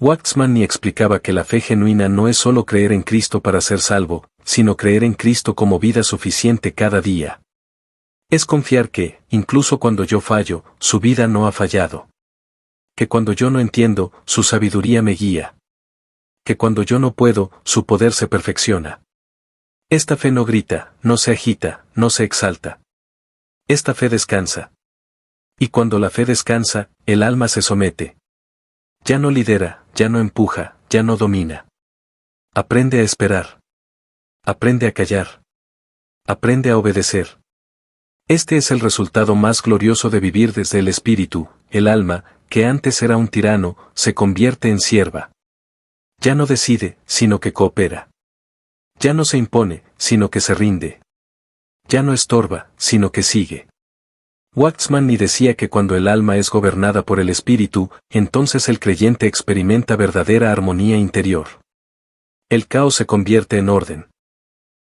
Waxman explicaba que la fe genuina no es solo creer en Cristo para ser salvo, sino creer en Cristo como vida suficiente cada día. Es confiar que, incluso cuando yo fallo, su vida no ha fallado. Que cuando yo no entiendo, su sabiduría me guía. Que cuando yo no puedo, su poder se perfecciona. Esta fe no grita, no se agita, no se exalta. Esta fe descansa. Y cuando la fe descansa, el alma se somete. Ya no lidera, ya no empuja, ya no domina. Aprende a esperar. Aprende a callar. Aprende a obedecer. Este es el resultado más glorioso de vivir desde el espíritu. El alma, que antes era un tirano, se convierte en sierva. Ya no decide, sino que coopera. Ya no se impone, sino que se rinde. Ya no estorba, sino que sigue. Waxman decía que cuando el alma es gobernada por el espíritu, entonces el creyente experimenta verdadera armonía interior. El caos se convierte en orden.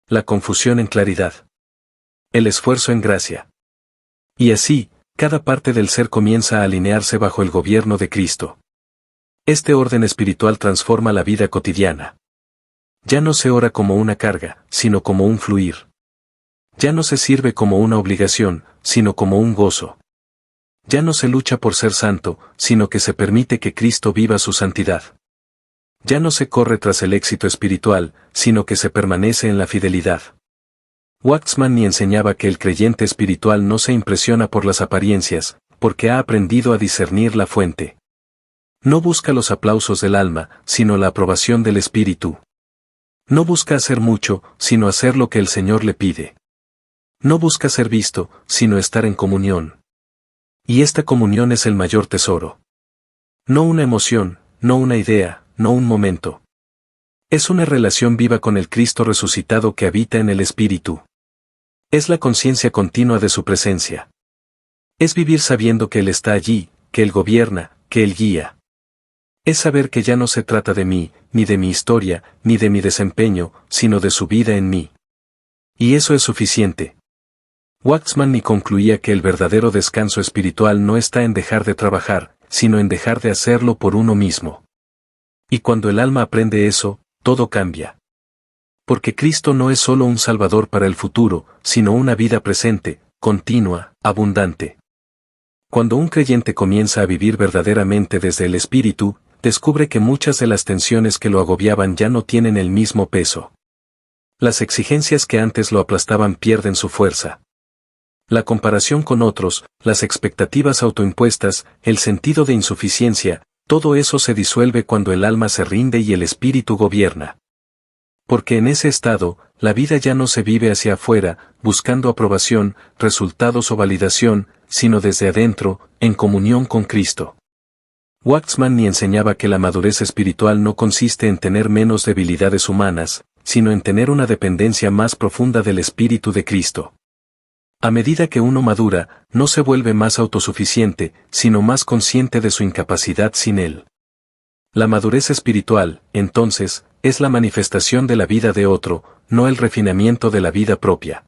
La confusión en claridad. El esfuerzo en gracia. Y así, cada parte del ser comienza a alinearse bajo el gobierno de Cristo. Este orden espiritual transforma la vida cotidiana. Ya no se ora como una carga, sino como un fluir. Ya no se sirve como una obligación, sino como un gozo. Ya no se lucha por ser santo, sino que se permite que Cristo viva su santidad. Ya no se corre tras el éxito espiritual, sino que se permanece en la fidelidad. Waxman enseñaba que el creyente espiritual no se impresiona por las apariencias, porque ha aprendido a discernir la fuente. No busca los aplausos del alma, sino la aprobación del espíritu. No busca hacer mucho, sino hacer lo que el Señor le pide. No busca ser visto, sino estar en comunión. Y esta comunión es el mayor tesoro. No una emoción, no una idea, no un momento. Es una relación viva con el Cristo resucitado que habita en el Espíritu. Es la conciencia continua de su presencia. Es vivir sabiendo que Él está allí, que Él gobierna, que Él guía. Es saber que ya no se trata de mí, ni de mi historia, ni de mi desempeño, sino de su vida en mí. Y eso es suficiente. Waxman concluía que el verdadero descanso espiritual no está en dejar de trabajar, sino en dejar de hacerlo por uno mismo. Y cuando el alma aprende eso, todo cambia. Porque Cristo no es solo un Salvador para el futuro, sino una vida presente, continua, abundante. Cuando un creyente comienza a vivir verdaderamente desde el Espíritu, descubre que muchas de las tensiones que lo agobiaban ya no tienen el mismo peso. Las exigencias que antes lo aplastaban pierden su fuerza. La comparación con otros, las expectativas autoimpuestas, el sentido de insuficiencia, todo eso se disuelve cuando el alma se rinde y el espíritu gobierna. Porque en ese estado, la vida ya no se vive hacia afuera, buscando aprobación, resultados o validación, sino desde adentro, en comunión con Cristo. Waxman enseñaba que la madurez espiritual no consiste en tener menos debilidades humanas, sino en tener una dependencia más profunda del Espíritu de Cristo. A medida que uno madura, no se vuelve más autosuficiente, sino más consciente de su incapacidad sin Él. La madurez espiritual, entonces, es la manifestación de la vida de otro, no el refinamiento de la vida propia.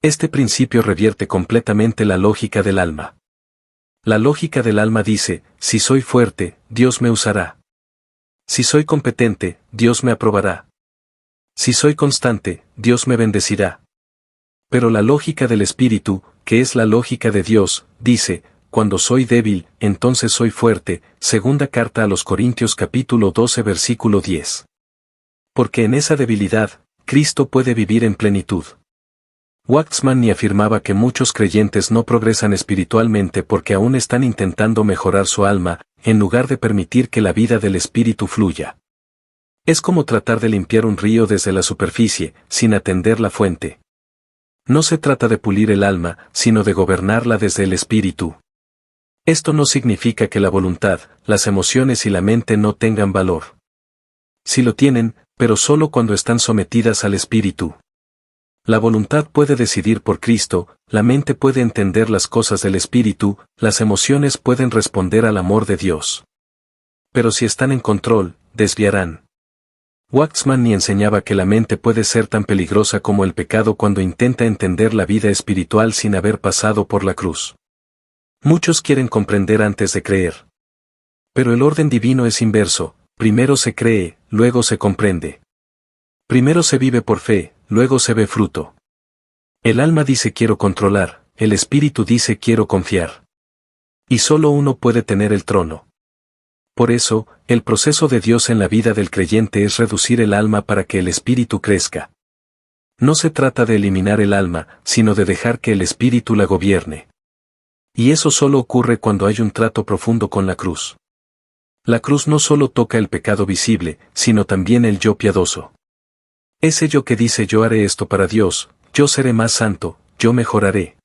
Este principio revierte completamente la lógica del alma. La lógica del alma dice, si soy fuerte, Dios me usará. Si soy competente, Dios me aprobará. Si soy constante, Dios me bendecirá. Pero la lógica del Espíritu, que es la lógica de Dios, dice, cuando soy débil, entonces soy fuerte. Segunda carta a los Corintios capítulo 12 versículo 10. Porque en esa debilidad, Cristo puede vivir en plenitud. Waxman afirmaba que muchos creyentes no progresan espiritualmente porque aún están intentando mejorar su alma, en lugar de permitir que la vida del Espíritu fluya. Es como tratar de limpiar un río desde la superficie, sin atender la fuente. No se trata de pulir el alma, sino de gobernarla desde el Espíritu. Esto no significa que la voluntad, las emociones y la mente no tengan valor. Sí lo tienen, pero solo cuando están sometidas al Espíritu. La voluntad puede decidir por Cristo, la mente puede entender las cosas del Espíritu, las emociones pueden responder al amor de Dios. Pero si están en control, desviarán. Waxman enseñaba que la mente puede ser tan peligrosa como el pecado cuando intenta entender la vida espiritual sin haber pasado por la cruz. Muchos quieren comprender antes de creer. Pero el orden divino es inverso, primero se cree, luego se comprende. Primero se vive por fe, luego se ve fruto. El alma dice quiero controlar, el espíritu dice quiero confiar. Y solo uno puede tener el trono. Por eso, el proceso de Dios en la vida del creyente es reducir el alma para que el espíritu crezca. No se trata de eliminar el alma, sino de dejar que el espíritu la gobierne. Y eso solo ocurre cuando hay un trato profundo con la cruz. La cruz no solo toca el pecado visible, sino también el yo piadoso. Ese yo que dice yo haré esto para Dios, yo seré más santo, yo mejoraré.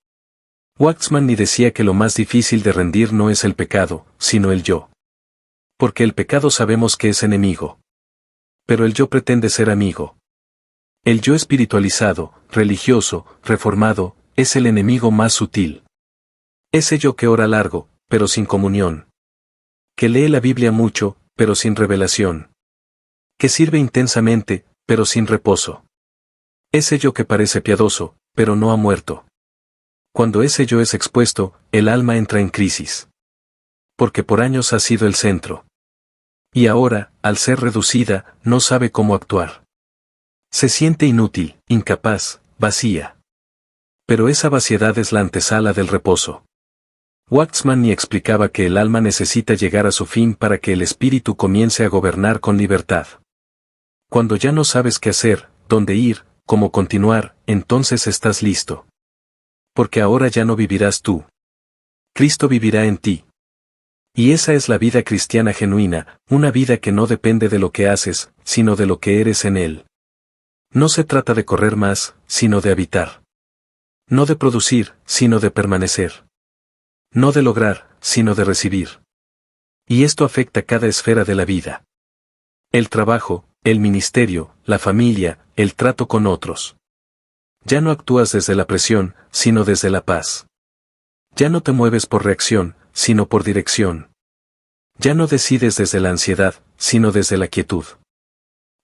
Waxman ni decía que lo más difícil de rendir no es el pecado, sino el yo. Porque el pecado sabemos que es enemigo. Pero el yo pretende ser amigo. El yo espiritualizado, religioso, reformado, es el enemigo más sutil. Ese yo que ora largo, pero sin comunión. Que lee la Biblia mucho, pero sin revelación. Que sirve intensamente, pero sin reposo. Ese yo que parece piadoso, pero no ha muerto. Cuando ese yo es expuesto, el alma entra en crisis. Porque por años ha sido el centro. Y ahora, al ser reducida, no sabe cómo actuar. Se siente inútil, incapaz, vacía. Pero esa vaciedad es la antesala del reposo. Waxman ni explicaba que el alma necesita llegar a su fin para que el espíritu comience a gobernar con libertad. Cuando ya no sabes qué hacer, dónde ir, cómo continuar, entonces estás listo. Porque ahora ya no vivirás tú. Cristo vivirá en ti. Y esa es la vida cristiana genuina, una vida que no depende de lo que haces, sino de lo que eres en Él. No se trata de correr más, sino de habitar. No de producir, sino de permanecer. No de lograr, sino de recibir. Y esto afecta cada esfera de la vida. El trabajo, el ministerio, la familia, el trato con otros. Ya no actúas desde la presión, sino desde la paz. Ya no te mueves por reacción, sino por dirección. Ya no decides desde la ansiedad, sino desde la quietud.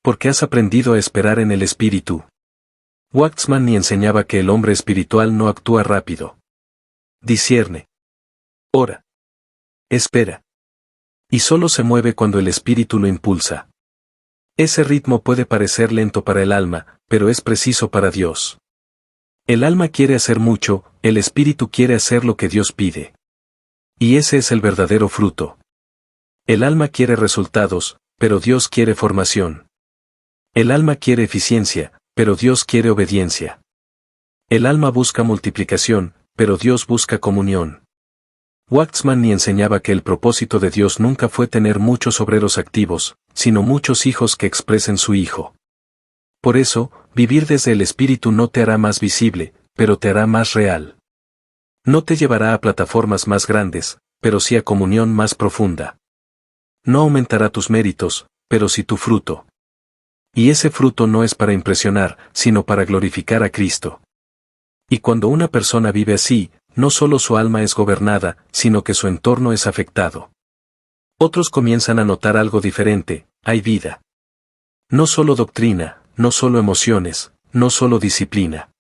Porque has aprendido a esperar en el espíritu. Waxman ni enseñaba que el hombre espiritual no actúa rápido. Discierne. Ora. Espera. Y solo se mueve cuando el espíritu lo impulsa. Ese ritmo puede parecer lento para el alma, pero es preciso para Dios. El alma quiere hacer mucho, el espíritu quiere hacer lo que Dios pide. Y ese es el verdadero fruto. El alma quiere resultados, pero Dios quiere formación. El alma quiere eficiencia, pero Dios quiere obediencia. El alma busca multiplicación, pero Dios busca comunión. Waxman ni enseñaba que el propósito de Dios nunca fue tener muchos obreros activos, sino muchos hijos que expresen su Hijo. Por eso, vivir desde el Espíritu no te hará más visible, pero te hará más real. No te llevará a plataformas más grandes, pero sí a comunión más profunda. No aumentará tus méritos, pero sí tu fruto. Y ese fruto no es para impresionar, sino para glorificar a Cristo. Y cuando una persona vive así, no solo su alma es gobernada, sino que su entorno es afectado. Otros comienzan a notar algo diferente, hay vida. No solo doctrina, no solo emociones, no solo disciplina.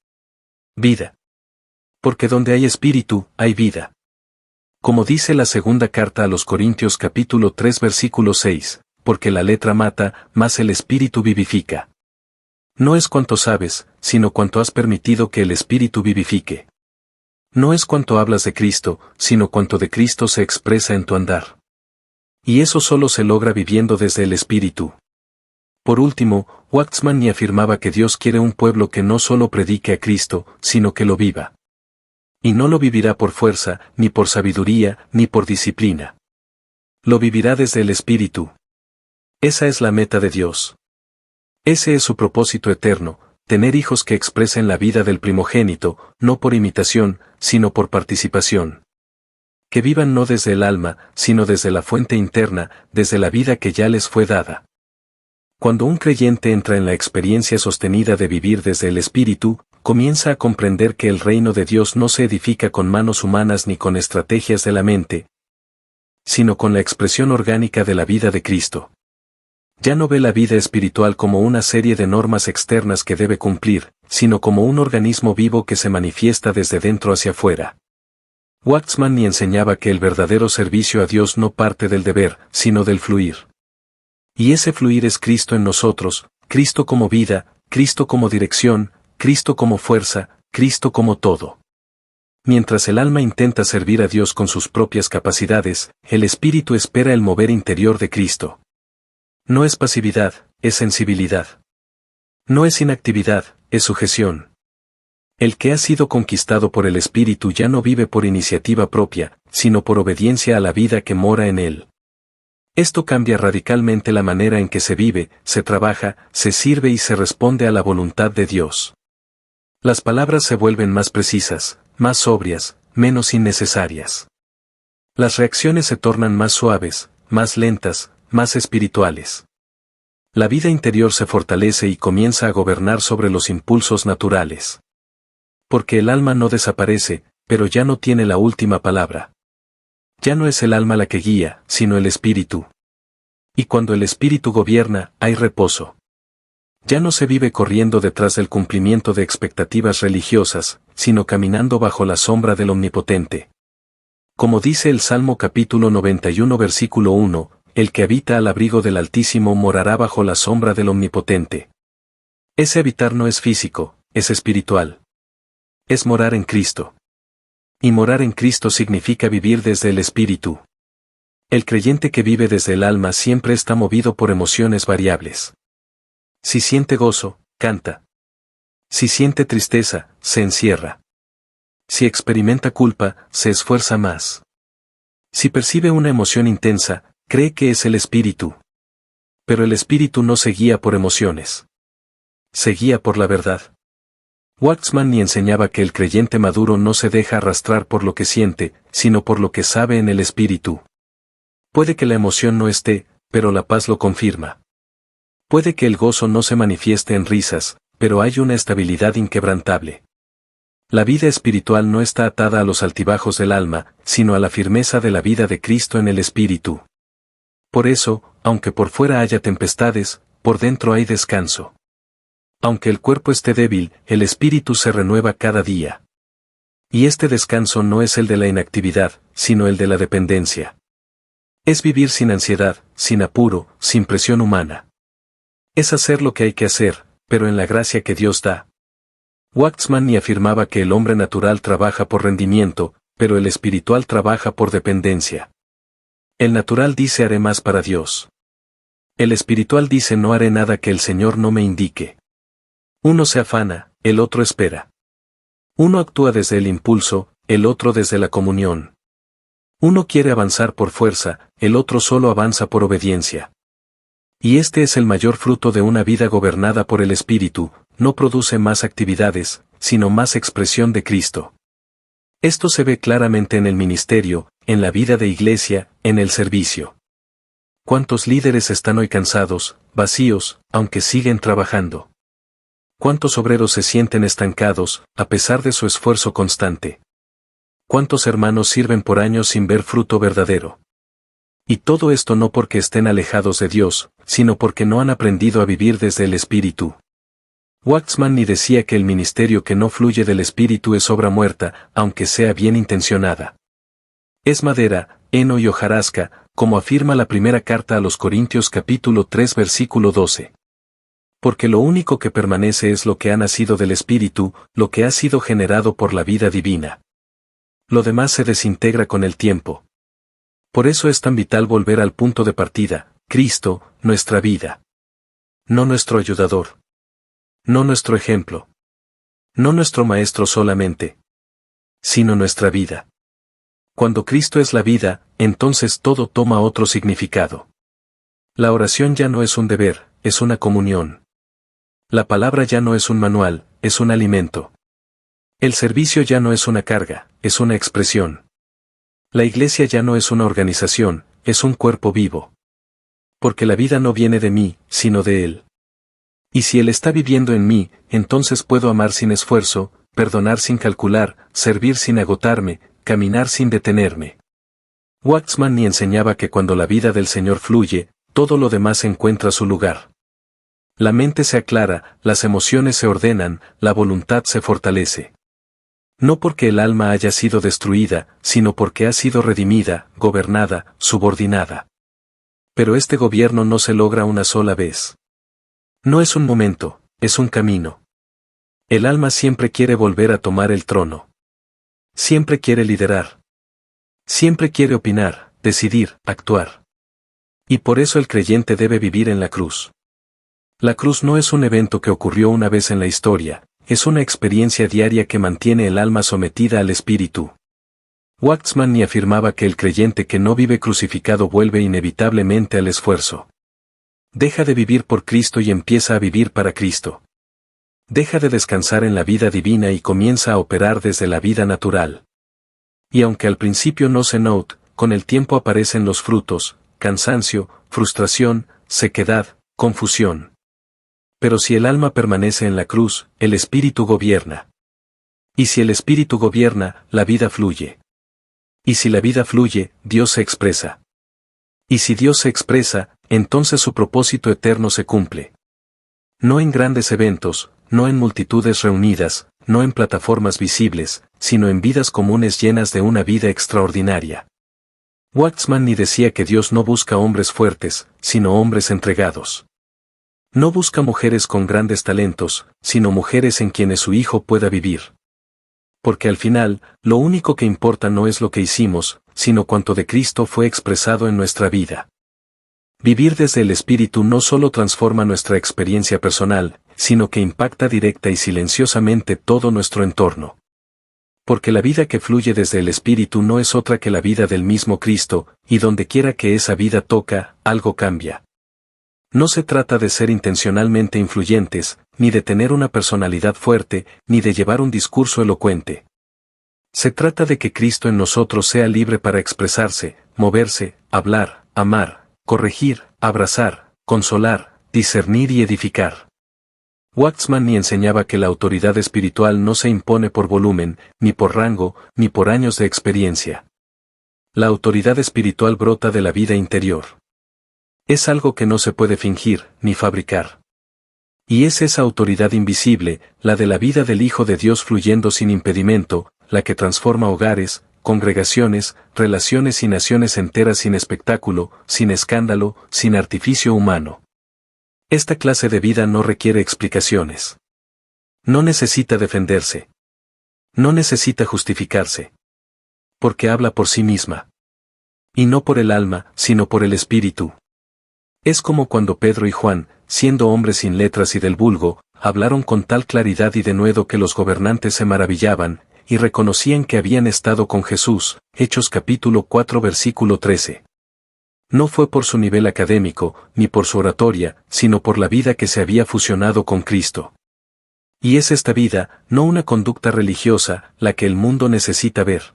Vida. Porque donde hay espíritu, hay vida. Como dice la segunda carta a los Corintios capítulo 3 versículo 6, porque la letra mata, mas el espíritu vivifica. No es cuanto sabes, sino cuanto has permitido que el espíritu vivifique. No es cuanto hablas de Cristo, sino cuanto de Cristo se expresa en tu andar. Y eso solo se logra viviendo desde el espíritu. Por último, Waxman ni afirmaba que Dios quiere un pueblo que no solo predique a Cristo, sino que lo viva. Y no lo vivirá por fuerza, ni por sabiduría, ni por disciplina. Lo vivirá desde el espíritu. Esa es la meta de Dios. Ese es su propósito eterno, tener hijos que expresen la vida del primogénito, no por imitación, sino por participación. Que vivan no desde el alma, sino desde la fuente interna, desde la vida que ya les fue dada. Cuando un creyente entra en la experiencia sostenida de vivir desde el Espíritu, comienza a comprender que el reino de Dios no se edifica con manos humanas ni con estrategias de la mente, sino con la expresión orgánica de la vida de Cristo. Ya no ve la vida espiritual como una serie de normas externas que debe cumplir, sino como un organismo vivo que se manifiesta desde dentro hacia afuera. Waxman ni enseñaba que el verdadero servicio a Dios no parte del deber, sino del fluir. Y ese fluir es Cristo en nosotros, Cristo como vida, Cristo como dirección, Cristo como fuerza, Cristo como todo. Mientras el alma intenta servir a Dios con sus propias capacidades, el espíritu espera el mover interior de Cristo. No es pasividad, es sensibilidad. No es inactividad, es sujeción. El que ha sido conquistado por el espíritu ya no vive por iniciativa propia, sino por obediencia a la vida que mora en él. Esto cambia radicalmente la manera en que se vive, se trabaja, se sirve y se responde a la voluntad de Dios. Las palabras se vuelven más precisas, más sobrias, menos innecesarias. Las reacciones se tornan más suaves, más lentas, más espirituales. La vida interior se fortalece y comienza a gobernar sobre los impulsos naturales. Porque el alma no desaparece, pero ya no tiene la última palabra. Ya no es el alma la que guía, sino el espíritu. Y cuando el espíritu gobierna, hay reposo. Ya no se vive corriendo detrás del cumplimiento de expectativas religiosas, sino caminando bajo la sombra del Omnipotente. Como dice el Salmo capítulo 91 versículo 1, el que habita al abrigo del Altísimo morará bajo la sombra del Omnipotente. Ese habitar no es físico, es espiritual. Es morar en Cristo. Y morar en Cristo significa vivir desde el Espíritu. El creyente que vive desde el alma siempre está movido por emociones variables. Si siente gozo, canta. Si siente tristeza, se encierra. Si experimenta culpa, se esfuerza más. Si percibe una emoción intensa, cree que es el Espíritu. Pero el Espíritu no se guía por emociones. Se guía por la verdad. Waxman ni enseñaba que el creyente maduro no se deja arrastrar por lo que siente, sino por lo que sabe en el espíritu. Puede que la emoción no esté, pero la paz lo confirma. Puede que el gozo no se manifieste en risas, pero hay una estabilidad inquebrantable. La vida espiritual no está atada a los altibajos del alma, sino a la firmeza de la vida de Cristo en el espíritu. Por eso, aunque por fuera haya tempestades, por dentro hay descanso. Aunque el cuerpo esté débil, el espíritu se renueva cada día. Y este descanso no es el de la inactividad, sino el de la dependencia. Es vivir sin ansiedad, sin apuro, sin presión humana. Es hacer lo que hay que hacer, pero en la gracia que Dios da. Waxman ni afirmaba que el hombre natural trabaja por rendimiento, pero el espiritual trabaja por dependencia. El natural dice haré más para Dios. El espiritual dice no haré nada que el Señor no me indique. Uno se afana, el otro espera. Uno actúa desde el impulso, el otro desde la comunión. Uno quiere avanzar por fuerza, el otro solo avanza por obediencia. Y este es el mayor fruto de una vida gobernada por el Espíritu, no produce más actividades, sino más expresión de Cristo. Esto se ve claramente en el ministerio, en la vida de iglesia, en el servicio. ¿Cuántos líderes están hoy cansados, vacíos, aunque siguen trabajando? ¿Cuántos obreros se sienten estancados, a pesar de su esfuerzo constante? ¿Cuántos hermanos sirven por años sin ver fruto verdadero? Y todo esto no porque estén alejados de Dios, sino porque no han aprendido a vivir desde el Espíritu. Waxman ni decía que el ministerio que no fluye del Espíritu es obra muerta, aunque sea bien intencionada. Es madera, heno y hojarasca, como afirma la primera carta a los Corintios capítulo 3 versículo 12. Porque lo único que permanece es lo que ha nacido del Espíritu, lo que ha sido generado por la vida divina. Lo demás se desintegra con el tiempo. Por eso es tan vital volver al punto de partida, Cristo, nuestra vida. No nuestro ayudador. No nuestro ejemplo. No nuestro maestro solamente. Sino nuestra vida. Cuando Cristo es la vida, entonces todo toma otro significado. La oración ya no es un deber, es una comunión. La palabra ya no es un manual, es un alimento. El servicio ya no es una carga, es una expresión. La iglesia ya no es una organización, es un cuerpo vivo. Porque la vida no viene de mí, sino de Él. Y si Él está viviendo en mí, entonces puedo amar sin esfuerzo, perdonar sin calcular, servir sin agotarme, caminar sin detenerme. Waxman ni enseñaba que cuando la vida del Señor fluye, todo lo demás encuentra su lugar. La mente se aclara, las emociones se ordenan, la voluntad se fortalece. No porque el alma haya sido destruida, sino porque ha sido redimida, gobernada, subordinada. Pero este gobierno no se logra una sola vez. No es un momento, es un camino. El alma siempre quiere volver a tomar el trono. Siempre quiere liderar. Siempre quiere opinar, decidir, actuar. Y por eso el creyente debe vivir en la cruz. La cruz no es un evento que ocurrió una vez en la historia, es una experiencia diaria que mantiene el alma sometida al espíritu. Waxman afirmaba que el creyente que no vive crucificado vuelve inevitablemente al esfuerzo. Deja de vivir por Cristo y empieza a vivir para Cristo. Deja de descansar en la vida divina y comienza a operar desde la vida natural. Y aunque al principio no se nota, con el tiempo aparecen los frutos, cansancio, frustración, sequedad, confusión. Pero si el alma permanece en la cruz, el espíritu gobierna. Y si el espíritu gobierna, la vida fluye. Y si la vida fluye, Dios se expresa. Y si Dios se expresa, entonces su propósito eterno se cumple. No en grandes eventos, no en multitudes reunidas, no en plataformas visibles, sino en vidas comunes llenas de una vida extraordinaria. Waxman decía que Dios no busca hombres fuertes, sino hombres entregados. No busca mujeres con grandes talentos, sino mujeres en quienes su hijo pueda vivir. Porque al final, lo único que importa no es lo que hicimos, sino cuanto de Cristo fue expresado en nuestra vida. Vivir desde el Espíritu no solo transforma nuestra experiencia personal, sino que impacta directa y silenciosamente todo nuestro entorno. Porque la vida que fluye desde el Espíritu no es otra que la vida del mismo Cristo, y donde quiera que esa vida toca, algo cambia. No se trata de ser intencionalmente influyentes, ni de tener una personalidad fuerte, ni de llevar un discurso elocuente. Se trata de que Cristo en nosotros sea libre para expresarse, moverse, hablar, amar, corregir, abrazar, consolar, discernir y edificar. Waxman enseñaba que la autoridad espiritual no se impone por volumen, ni por rango, ni por años de experiencia. La autoridad espiritual brota de la vida interior. Es algo que no se puede fingir, ni fabricar. Y es esa autoridad invisible, la de la vida del Hijo de Dios fluyendo sin impedimento, la que transforma hogares, congregaciones, relaciones y naciones enteras sin espectáculo, sin escándalo, sin artificio humano. Esta clase de vida no requiere explicaciones. No necesita defenderse. No necesita justificarse. Porque habla por sí misma. Y no por el alma, sino por el espíritu. Es como cuando Pedro y Juan, siendo hombres sin letras y del vulgo, hablaron con tal claridad y denuedo que los gobernantes se maravillaban, y reconocían que habían estado con Jesús. Hechos capítulo 4 versículo 13. No fue por su nivel académico, ni por su oratoria, sino por la vida que se había fusionado con Cristo. Y es esta vida, no una conducta religiosa, la que el mundo necesita ver.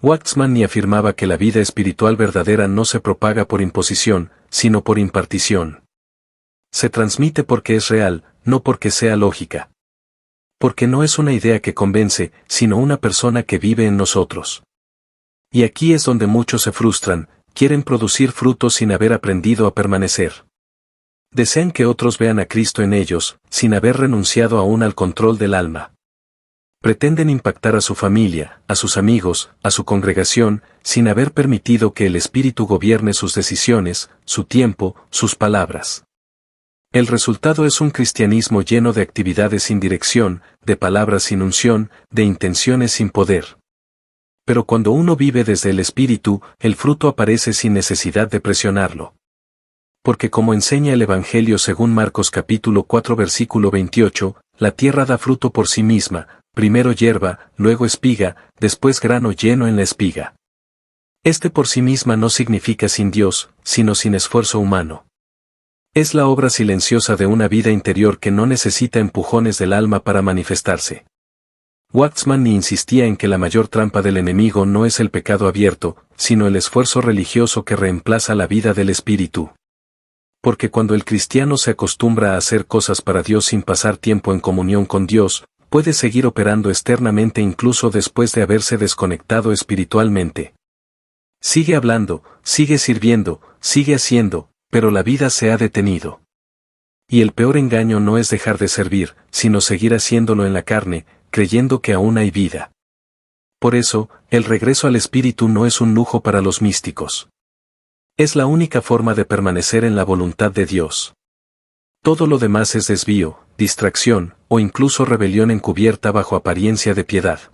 Waxman afirmaba que la vida espiritual verdadera no se propaga por imposición, sino por impartición. Se transmite porque es real, no porque sea lógica. Porque no es una idea que convence, sino una persona que vive en nosotros. Y aquí es donde muchos se frustran, quieren producir frutos sin haber aprendido a permanecer. Desean que otros vean a Cristo en ellos, sin haber renunciado aún al control del alma. Pretenden impactar a su familia, a sus amigos, a su congregación, sin haber permitido que el Espíritu gobierne sus decisiones, su tiempo, sus palabras. El resultado es un cristianismo lleno de actividades sin dirección, de palabras sin unción, de intenciones sin poder. Pero cuando uno vive desde el Espíritu, el fruto aparece sin necesidad de presionarlo. Porque como enseña el Evangelio según Marcos capítulo 4 versículo 28, la tierra da fruto por sí misma, primero hierba, luego espiga, después grano lleno en la espiga. Este por sí misma no significa sin Dios, sino sin esfuerzo humano. Es la obra silenciosa de una vida interior que no necesita empujones del alma para manifestarse. Waxman insistía en que la mayor trampa del enemigo no es el pecado abierto, sino el esfuerzo religioso que reemplaza la vida del espíritu. Porque cuando el cristiano se acostumbra a hacer cosas para Dios sin pasar tiempo en comunión con Dios, puede seguir operando externamente incluso después de haberse desconectado espiritualmente. Sigue hablando, sigue sirviendo, sigue haciendo, pero la vida se ha detenido. Y el peor engaño no es dejar de servir, sino seguir haciéndolo en la carne, creyendo que aún hay vida. Por eso, el regreso al espíritu no es un lujo para los místicos. Es la única forma de permanecer en la voluntad de Dios. Todo lo demás es desvío, distracción, o incluso rebelión encubierta bajo apariencia de piedad.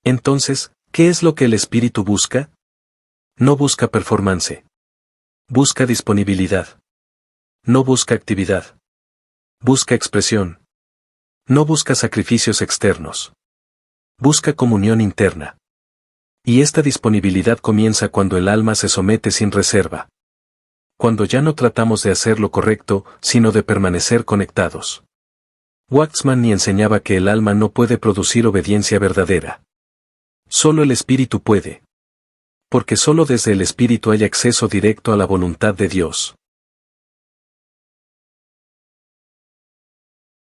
Entonces, ¿qué es lo que el espíritu busca? No busca performance. Busca disponibilidad. No busca actividad. Busca expresión. No busca sacrificios externos. Busca comunión interna. Y esta disponibilidad comienza cuando el alma se somete sin reserva. Cuando ya no tratamos de hacer lo correcto, sino de permanecer conectados. Waxman ni enseñaba que el alma no puede producir obediencia verdadera. Solo el espíritu puede. Porque solo desde el espíritu hay acceso directo a la voluntad de Dios.